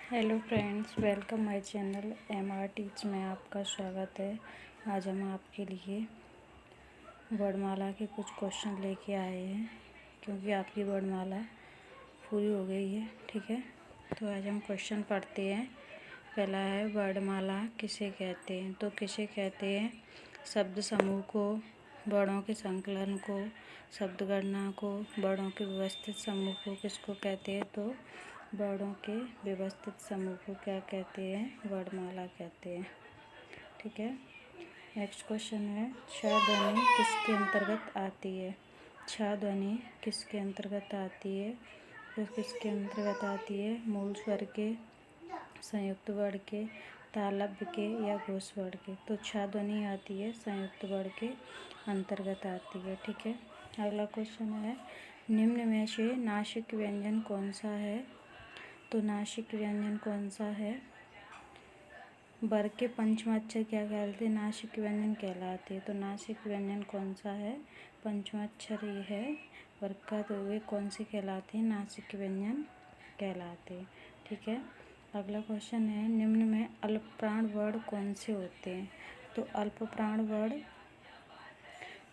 Hello friends, welcome my channel MR teach में आपका स्वागत है। आज हम आपके लिए वर्णमाला के कुछ क्वेश्चन लेके आए हैं क्योंकि आपकी वर्णमाला पूरी हो गई है। ठीक है, तो आज हम क्वेश्चन पढ़ते हैं। पहला है, वर्णमाला किसे कहते हैं? तो किसे कहते हैं? शब्द समूह को, वर्णों के संकलन को, शब्द गणना को, वर्णों के व्यवस्थित समूह को किसको कहते हैं? तो वर्णों के व्यवस्थित समूह को क्या कहते हैं? वर्णमाला कहते हैं। ठीक है, नेक्स्ट क्वेश्चन है, छ ध्वनि किसके अंतर्गत आती है? छ ध्वनि किसके अंतर्गत आती है? तो किसके अंतर्गत आती है? मूल स्वर के, संयुक्त वर्ण के, तालव्य के या घोष वर्ण के। तो छ ध्वनि आती है संयुक्त वर्ण के अंतर्गत आती है। ठीक है, अगला क्वेश्चन है, निम्न में से नासिक व्यंजन कौन सा है? तो नासिक व्यंजन कौन सा है? वर्ग के पंचम अक्षर क्या कहलाते हैं? नासिक व्यंजन कहलाते हैं। तो नासिक व्यंजन कौन सा है? पंचम अक्षर ये है वर्ग का, तो वे कौन से कहलाते हैं? नासिक व्यंजन कहलाते हैं। ठीक है, अगला क्वेश्चन है, निम्न में अल्प प्राण वर्ण कौन से होते हैं? तो अल्प प्राण वर्ण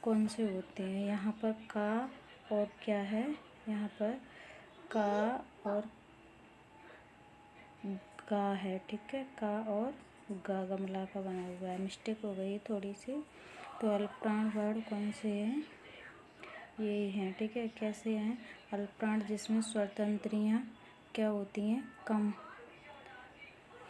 कौन से होते हैं? यहाँ पर का और क्या है? यहाँ पर का और गा है। ठीक है, का और गा गमला का बना हुआ है, मिस्टेक हो गई थोड़ी सी। तो अल्प प्राण वर्ण कौन से हैं? ये हैं। ठीक है, कैसे हैं? अल्प प्राण जिसमें स्वरतंत्रियाँ क्या होती हैं?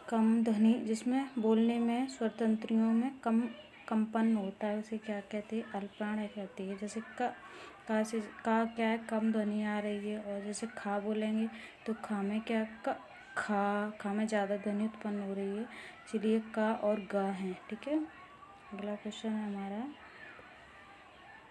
कम ध्वनि, जिसमें बोलने में स्वरतंत्रियों में कंपन होता है, उसे क्या कहते हैं? अल्प प्राण कहते हैं। जैसे का से का क्या है? कम ध्वनि आ रही है, और जैसे खा बोलेंगे तो खा में क्या खा में ज़्यादा ध्वनि उत्पन्न हो रही है, इसलिए का और गा है। ठीक है, अगला क्वेश्चन है हमारा,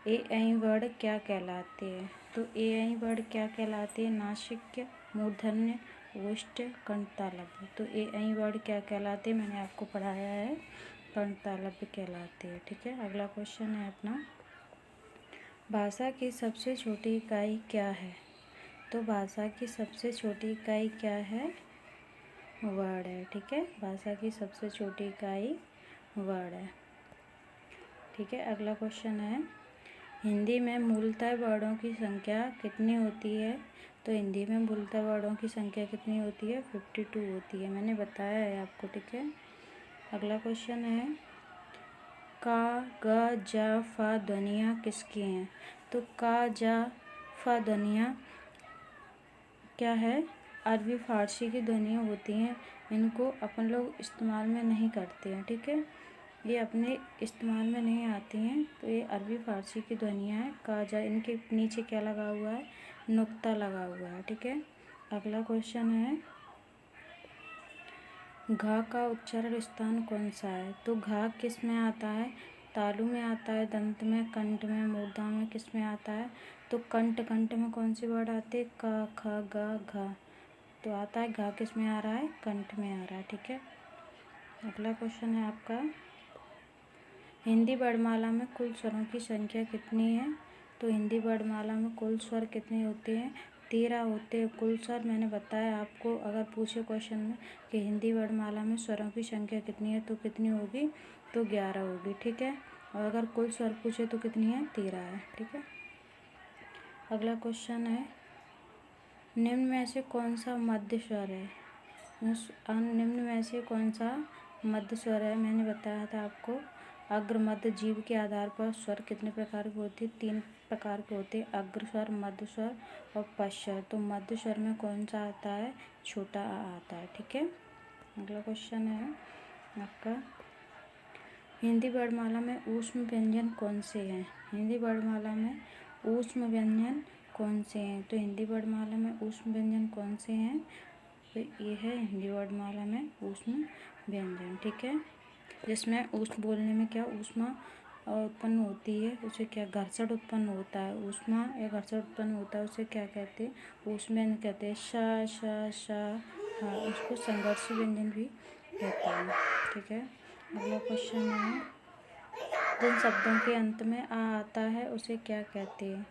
ए ऐ वर्ण क्या कहलाते हैं? तो ए ऐ वर्ण क्या कहलाते हैं? नासिक, मूर्धन्य, ओष्ठ, कंठ, तालव्य। तो ए ऐ वर्ण क्या कहलाते हैं? मैंने आपको पढ़ाया है, कंठ तालव्य कहलाते हैं। ठीक है, अगला क्वेश्चन है अपना, भाषा की सबसे छोटी इकाई क्या है? तो भाषा की सबसे छोटी इकाई क्या है? वर्ण है। ठीक है, भाषा की सबसे छोटी इकाई वर्ण है। ठीक है, अगला क्वेश्चन है, हिंदी में मूलतः वर्णों की संख्या कितनी होती है? तो हिंदी में मूलतः वर्णों की संख्या कितनी होती है? 52 होती है, मैंने बताया है आपको। ठीक है, अगला क्वेश्चन है, का, ग, जा, फा ध्वनियाँ किसकी हैं? तो का, जा, फा ध्वनियाँ क्या है? अरबी फारसी की ध्वनियाँ होती हैं, इनको अपन लोग इस्तेमाल में नहीं करते हैं। ठीक है, ये अपने इस्तेमाल में नहीं आती हैं, तो ये अरबी फारसी की ध्वनियाँ हैं। का, जा, इनके नीचे क्या लगा हुआ है? नुक्ता लगा हुआ है। ठीक है, अगला क्वेश्चन है, घा का उच्चारण स्थान कौन सा है? तो घा किस में आता है? तालु में आता है, दंत में, कंठ में, मूर्धा में, किस में आता है? तो कंठ में कौन से वर्ड आते हैं? का, ख, गा, घा। तो आता है, घा किस में आ रहा है? कंठ में आ रहा है। ठीक है, अगला क्वेश्चन है आपका, हिंदी वर्णमाला में कुल स्वरों की संख्या कितनी है? तो हिंदी वर्णमाला में कुल स्वर कितने होते हैं? 13 होते हैं कुल स्वर। मैंने बताया आपको, अगर पूछे क्वेश्चन में कि हिंदी वर्णमाला में स्वरों की संख्या कितनी है, तो कितनी होगी? तो 11 होगी। ठीक है, और अगर कुल स्वर पूछे तो कितनी है? 13 है। ठीक है, अगला क्वेश्चन है, निम्न में से कौन सा मध्य स्वर है? निम्न में से कौन सा मध्य स्वर है? मैंने बताया था आपको, अग्र, मध्य, जीभ के आधार पर स्वर कितने प्रकार के होते हैं? 3 प्रकार के होते हैं, अग्र स्वर, मध्य स्वर और पश्च स्वर। तो मध्य स्वर में कौन सा आता है? छोटा आ आता है। ठीक है, अगला क्वेश्चन है आपका, हिंदी वर्णमाला में ऊष्म व्यंजन कौन से हैं? हिंदी वर्णमाला में ऊष्म व्यंजन कौन से हैं? तो हिंदी वर्णमाला में ऊष्म व्यंजन कौन से हैं? तो ये है हिंदी वर्णमाला में ऊष्म व्यंजन। ठीक है, जिसमें ऊष्म बोलने में क्या ऊष्मा उत्पन्न होती है, उसे क्या घर्षण उत्पन्न होता है? ऊष्मा या घर्षण उत्पन्न होता है, उसे क्या कहते हैं? ऊष्म व्यंजन कहते हैं। श, श, हाँ, उसको संघर्ष व्यंजन भी कहते हैं। ठीक है, अगला क्वेश्चन है, जिन शब्दों के अंत में आ आता है उसे क्या कहते हैं?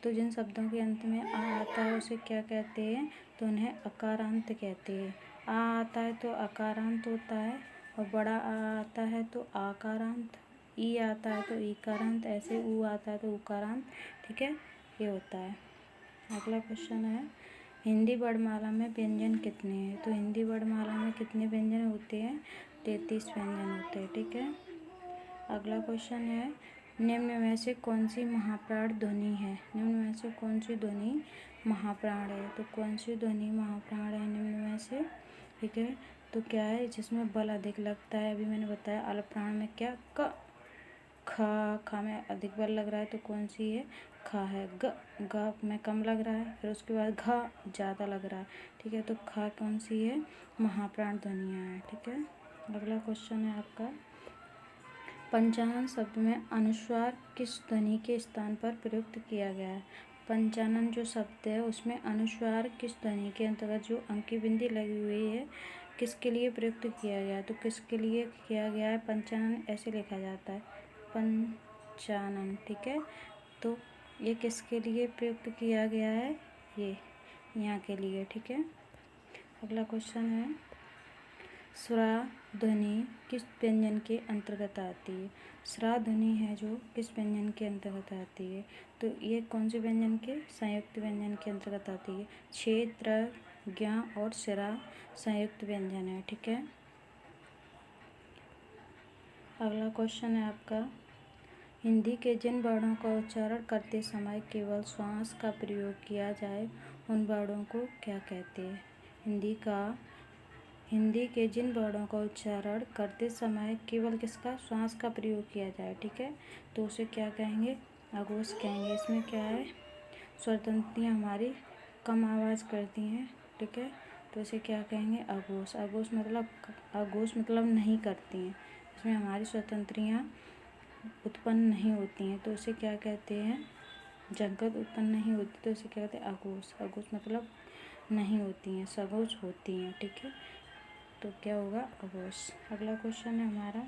तो जिन शब्दों के अंत में आ आता है उसे क्या कहते हैं, तो उन्हें अकारांत कहते हैं। आ आता है तो अकारांत होता है, और बड़ा आ आता है तो आकारांत, ई आता है तो ईकारांत, ऐसे ऊ आता है तो उकारांत। ठीक है, ये होता है। अगला क्वेश्चन है, हिंदी वर्णमाला में व्यंजन कितने हैं, तो हिंदी वर्णमाला में कितने व्यंजन होते हैं, 33 व्यंजन होते हैं। ठीक है। अगला क्वेश्चन है, निम्न में से कौन सी महाप्राण ध्वनि है, निम्न में से कौन सी ध्वनि महाप्राण है, तो कौन सी ध्वनि महाप्राण है निम्न में से। ठीक है, तो क्या है, जिसमें बल अधिक लगता है, अभी मैंने बताया अल्पप्राण में क्या, क, खा में अधिक बल लग रहा है तो कौन सी है, खा है। ग में कम लग रहा है, फिर उसके बाद घ ज़्यादा लग रहा है। ठीक है, तो खा कौन सी है, महाप्राण ध्वनियाँ है। ठीक है। अगला क्वेश्चन है आपका, पंचानन शब्द में अनुस्वार किस ध्वनि के स्थान पर प्रयुक्त किया गया है। पंचानन जो शब्द है उसमें अनुस्वार किस ध्वनि के अंतर्गत जो अंकी बिंदी लगी हुई है किसके लिए प्रयुक्त किया गया है, तो किसके लिए किया गया है, पंचानन ऐसे लिखा जाता है, पंचानन। ठीक है, तो ये किसके लिए प्रयुक्त किया गया है, ये यहाँ के लिए। ठीक है। अगला क्वेश्चन है, स्रा ध्वनि किस व्यंजन के अंतर्गत आती है। स्रा ध्वनि है जो किस व्यंजन के अंतर्गत आती है, तो ये कौन से व्यंजन के, संयुक्त व्यंजन के अंतर्गत आती है। क्षेत्र, ज्ञ और सिरा संयुक्त व्यंजन है। ठीक है। अगला क्वेश्चन है आपका, हिंदी के जिन वर्णों का उच्चारण करते समय केवल श्वास का प्रयोग किया जाए उन वर्णों को क्या कहते हैं। हिंदी के जिन वर्णों का उच्चारण करते समय केवल किसका, श्वास का प्रयोग किया जाए। ठीक है, तो उसे क्या कहेंगे, अघोष कहेंगे। इसमें क्या है, स्वरतंत्रियाँ हमारी कम आवाज़ करती हैं। ठीक है, तो इसे क्या कहेंगे, अघोष। अघोष मतलब नहीं करती हैं, इसमें हमारी स्वतंत्रियाँ उत्पन्न नहीं होती हैं, तो उसे क्या कहते हैं, जगत उत्पन्न नहीं होती तो उसे क्या कहते हैं, अघोष। अघोष मतलब नहीं होती हैं, सघोष होती हैं। ठीक है, तो क्या होगा, अघोष। अगला क्वेश्चन है हमारा,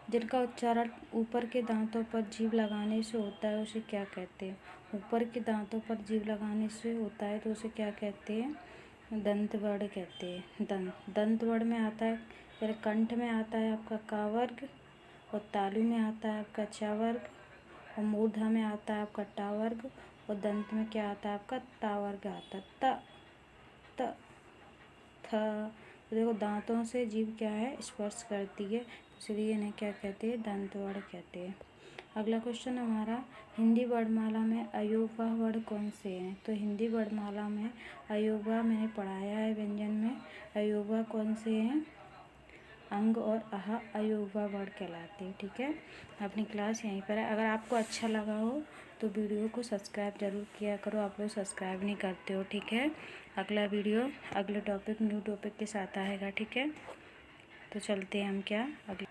जिनका उच्चारण ऊपर के दांतों पर जीभ लगाने से होता है उसे क्या कहते हैं। ऊपर के दांतों पर जीभ लगाने से होता है तो उसे क्या कहते हैं, दंत वर्ण कहते हैं। दंत वर्ण में आता है, फिर कंठ में आता है आपका का वर्ग, और तालु में आता है आपका चा वर्ग, और मूर्धा में आता है आपका टा वर्ग, और दंत में क्या आता है आपका ता वर्ग आता है, त थ। तो देखो दांतों से जीभ क्या है, स्पर्श करती है, इसलिए इन्हें क्या कहते हैं, दंत वर्ण कहते हैं। अगला क्वेश्चन हमारा, हिंदी वर्णमाला में अयोगवाह वर्ण कौन से हैं, तो हिंदी वर्णमाला में अयोगवाह मैंने पढ़ाया है व्यंजन में, अयोगवाह कौन से हैं, अंग और आहा अयोगवाह वर्ण कहलाते हैं। ठीक है, अपनी क्लास यहीं पर है। अगर आपको अच्छा लगा हो तो वीडियो को सब्सक्राइब जरूर किया करो, आप लोग सब्सक्राइब नहीं करते हो। ठीक है, अगला वीडियो अगले टॉपिक न्यू टॉपिक के साथ आएगा। ठीक है, तो चलते हैं हम क्या अगले